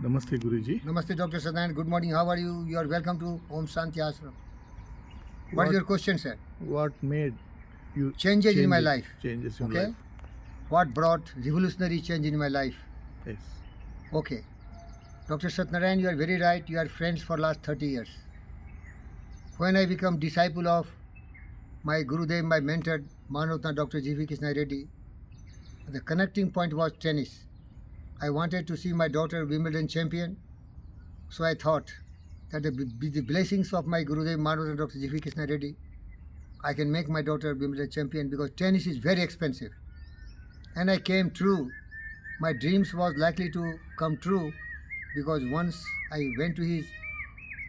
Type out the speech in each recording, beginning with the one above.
Namaste, Guruji. Namaste, Dr. Sadan. Good morning. How are you? You are welcome to Om Shanti Ashram. What is your question, sir? What made you Changes in my life. Changes in Okay. life. What brought revolutionary change in my life? Yes. Okay. Dr. Satnarayan, you are very right. You are friends for last 30 years. When I become disciple of my Gurudev, my mentor, Manotna Dr. G.V. Krishna Reddy, the connecting point was tennis. I wanted to see my daughter Wimbledon champion, so I thought that with the blessings of my Gurudev, Manotna Dr. G.V. Krishna Reddy, I can make my daughter Wimbledon champion because tennis is very expensive. And I came true. My dreams was likely to come true because once I went to his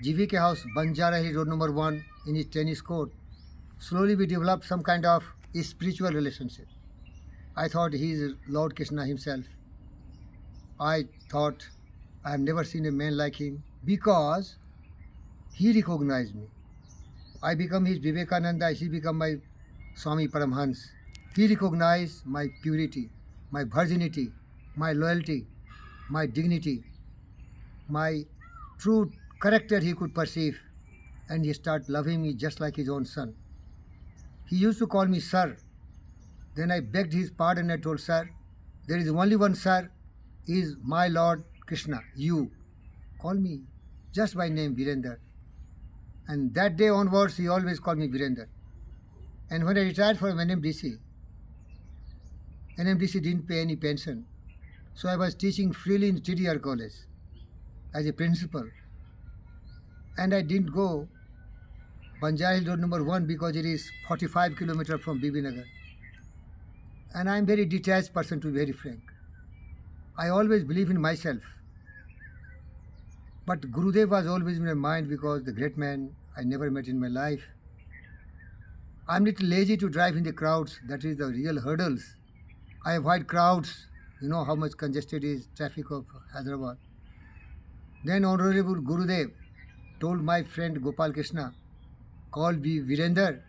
GVK house, Banjara Hill Road number 1 in his tennis court. Slowly we developed some kind of a spiritual relationship. I thought he is Lord Krishna himself. I thought I have never seen a man like him because he recognized me. I become his Vivekananda, he become my Swami Paramhans. He recognized my purity, my virginity, my loyalty, my dignity, my true character he could perceive, and he started loving me just like his own son. He used to call me sir. Then I begged his pardon. I told, sir, there is only one sir, is my Lord Krishna, you. Call me just by name Virender. And that day onwards, he always called me Virender. And when I retired from NMDC didn't pay any pension. So I was teaching freely in TDR college as a principal. And I didn't go Banjara Hill Road number 1 because it is 45 kilometers from Bibinagar. And I am very detached person, to be very frank. I always believe in myself. But Gurudev was always in my mind because the great man I never met in my life. I'm little lazy to drive in the crowds. That is the real hurdles. I avoid crowds. You know how much congested is traffic of Hyderabad. Then Honorable Gurudev told my friend Gopal Krishna, call Virender.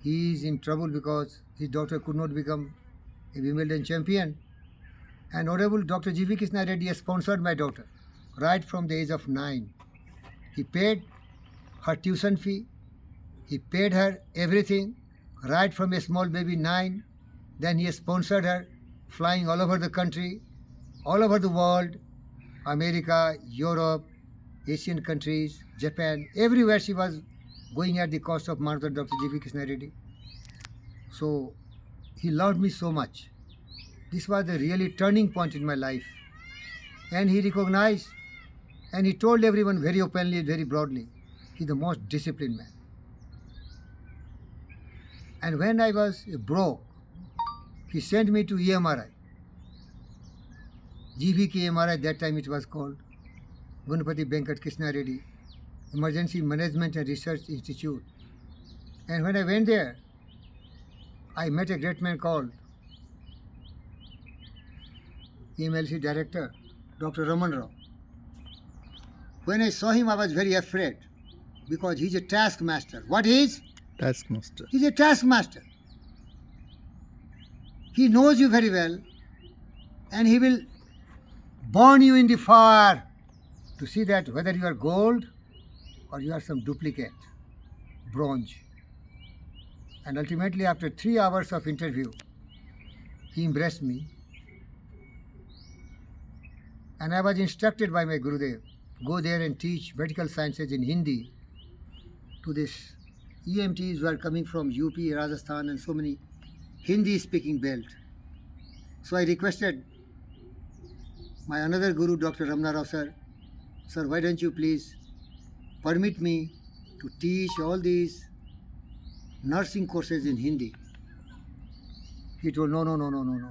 He is in trouble because his daughter could not become a Wimbledon champion. And Honorable Dr. G.V. Krishna Reddy sponsored my daughter right from the age of 9. He paid her tuition fee. He paid her everything right from a small baby 9. Then he sponsored her flying all over the country, all over the world, America, Europe, Asian countries, Japan, everywhere she was going at the cost of Mother Dr. G.V. Krishna Reddy. So he loved me so much. This was the really turning point in my life. And he recognized and he told everyone very openly, very broadly, he's the most disciplined man. And when I was broke, he sent me to EMRI. GVK EMRI, that time it was called, Gunapati Venkat Krishna Reddy, Emergency Management and Research Institute. And when I went there, I met a great man called EMLC Director, Dr. Ramana. When I saw him, I was very afraid because he's a taskmaster. What is? Taskmaster. He's a taskmaster. He knows you very well and he will burn you in the fire to see that whether you are gold or you are some duplicate, bronze. And ultimately, after 3 hours of interview, he embraced me. And I was instructed by my Gurudev, go there and teach medical sciences in Hindi to this EMTs who are coming from UP, Rajasthan and so many Hindi-speaking belt. So I requested my another Guru, Dr. Ramana Rao sir, sir, why don't you please permit me to teach all these nursing courses in Hindi? He told, no.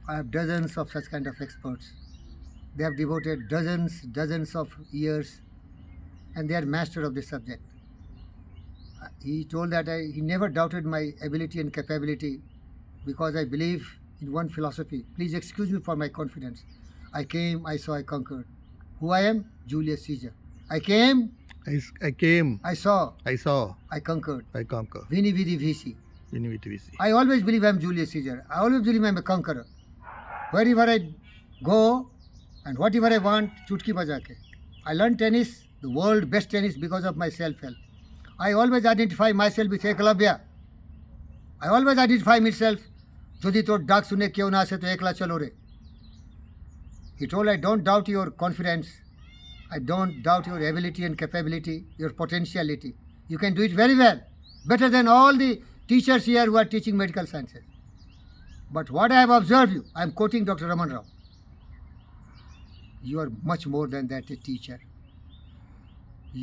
I have dozens of such kind of experts. They have devoted dozens of years and they are master of this subject. He told that he never doubted my ability and capability because I believe in one philosophy. Please excuse me for my confidence. I came, I saw, I conquered. Who I am? Julius Caesar. I came, I came. I saw, I conquered. I conquer. Vini Vidi Vici. Viniviti. I always believe I am Julius Caesar. I always believe I am a conqueror. Wherever I go, And whatever I want, chutki baja ke. I learned tennis, the world best tennis, because of my self-help. I always identify myself with Eklavya. I always identify myself, যদি তোর ডাক শুনে কেউ না আসে তো একলা চলো রে. He told, I don't doubt your confidence. I don't doubt your ability and capability, your potentiality. You can do it very well, better than all the teachers here who are teaching medical sciences. But what I have observed you, I am quoting Dr. Ramana Rao. You are much more than that, a teacher.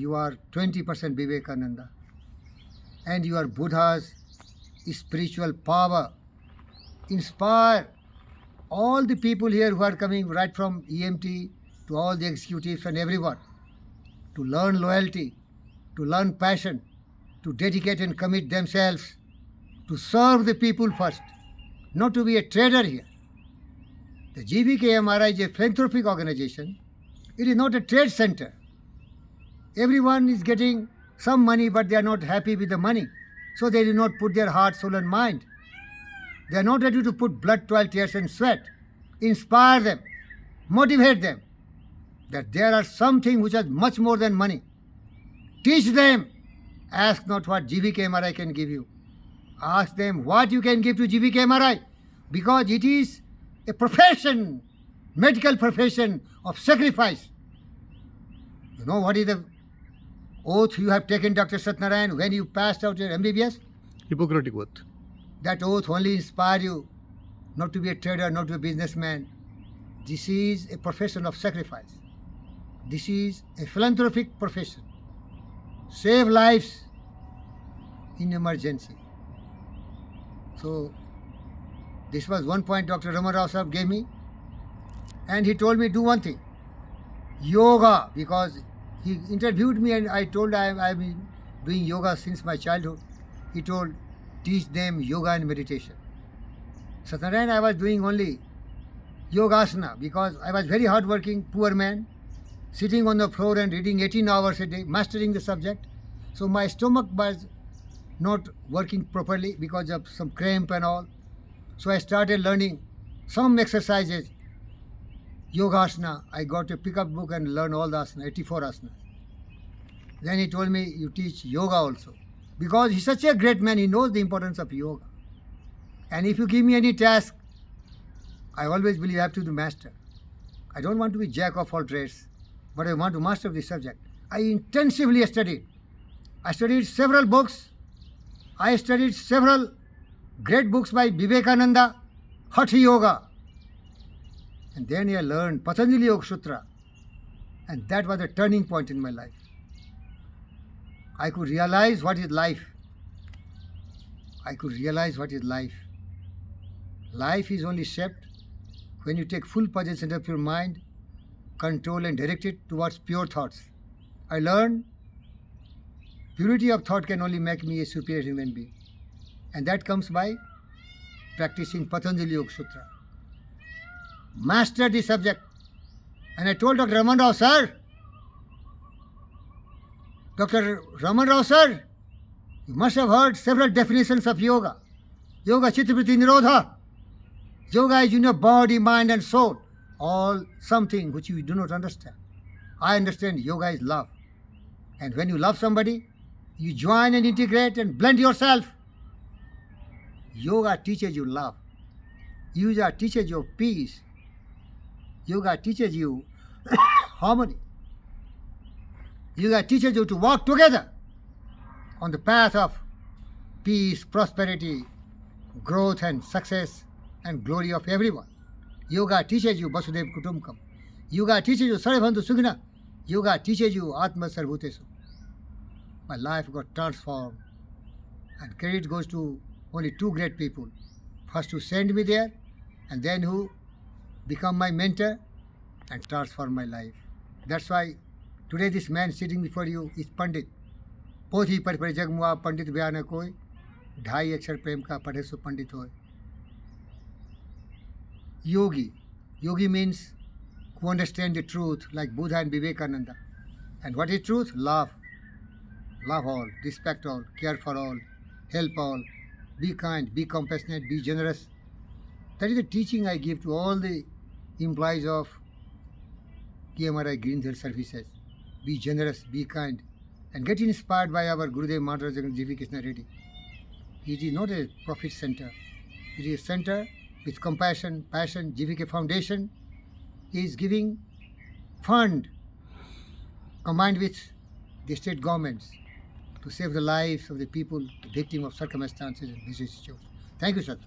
You are 20% Vivekananda. And you are Buddha's spiritual power. Inspire all the people here who are coming right from EMT to all the executives and everyone to learn loyalty, to learn passion, to dedicate and commit themselves to serve the people first, not to be a trader here. The GVKMRI is a philanthropic organization. It is not a trade center. Everyone is getting some money, but they are not happy with the money. So they do not put their heart, soul and mind. They are not ready to put blood, toil, tears and sweat. Inspire them, motivate them that there are something which is much more than money. Teach them. Ask not what GVKMRI can give you. Ask them what you can give to GVKMRI, because it is a profession, medical profession of sacrifice. You know what is the oath you have taken, Dr. Satnarayan, when you passed out your MBBS? Hippocratic oath. That oath only inspire you not to be a trader, not to be a businessman. This is a profession of sacrifice. This is a philanthropic profession. Save lives in emergency. So this was one point Dr. Ramana Rao Sahab gave me. And he told me do one thing. Yoga, because he interviewed me and I told I've been doing yoga since my childhood. He told, teach them yoga and meditation. Satnarayan, I was doing only yogasana because I was very hardworking, poor man, sitting on the floor and reading 18 hours a day, mastering the subject. So my stomach was not working properly because of some cramp and all. So I started learning some exercises, yogasana. I got a pickup book and learned all the asana, 84 asanas. Then he told me, you teach yoga also. Because he's such a great man, he knows the importance of yoga. And if you give me any task, I always believe I have to be master. I don't want to be jack of all trades, but I want to master the subject. I intensively studied. I studied several books. I studied several great books by Vivekananda, Hatha Yoga. And then I learned Patanjali Yoga Sutra. And that was a turning point in my life. I could realize what is life. I could realize what is life. Life is only shaped when you take full possession of your mind, control and direct it towards pure thoughts. I learned purity of thought can only make me a superior human being. And that comes by practicing Patanjali Yoga Sutra. Master the subject. And I told Dr. Ramana Rao, sir, Dr. Ramana Rao, sir, you must have heard several definitions of yoga. Yoga Chittavriti Nirodha. Yoga is in your body, mind and soul. All something which you do not understand. I understand yoga is love. And when you love somebody, you join and integrate and blend yourself. Yoga teaches you love. Yoga teaches you peace. Yoga teaches you harmony. Yoga teaches you to walk together on the path of peace, prosperity, growth and success and glory of everyone. Yoga teaches you Vasudev Kutumbakam. Yoga teaches you Sarvabandhu Sukhina. Yoga teaches you Atma Sarvbhutesu. My life got transformed. And credit goes to only two great people. First who sent me there, and then who become my mentor and transform my life. That's why today this man sitting before you is Pandit. पोथी पर पर जग मुआ पंडित बयान कोई, ढाई अक्षर प्रेम का पढ़े सो पंडित होय. Yogi. Yogi means who understand the truth like Buddha and Vivekananda. And what is truth? Love. Love all, respect all, care for all, help all, be kind, be compassionate, be generous. That is the teaching I give to all the employees of KMRI Green Health Services. Be generous, be kind, and get inspired by our Gurudev Maharaj G.V. Krishna Reddy. It is not a profit center. It is a center with compassion, passion. GVK Foundation is giving fund combined with the state governments to save the lives of the people, the victim of circumstances and vicissitudes. Thank you, sir.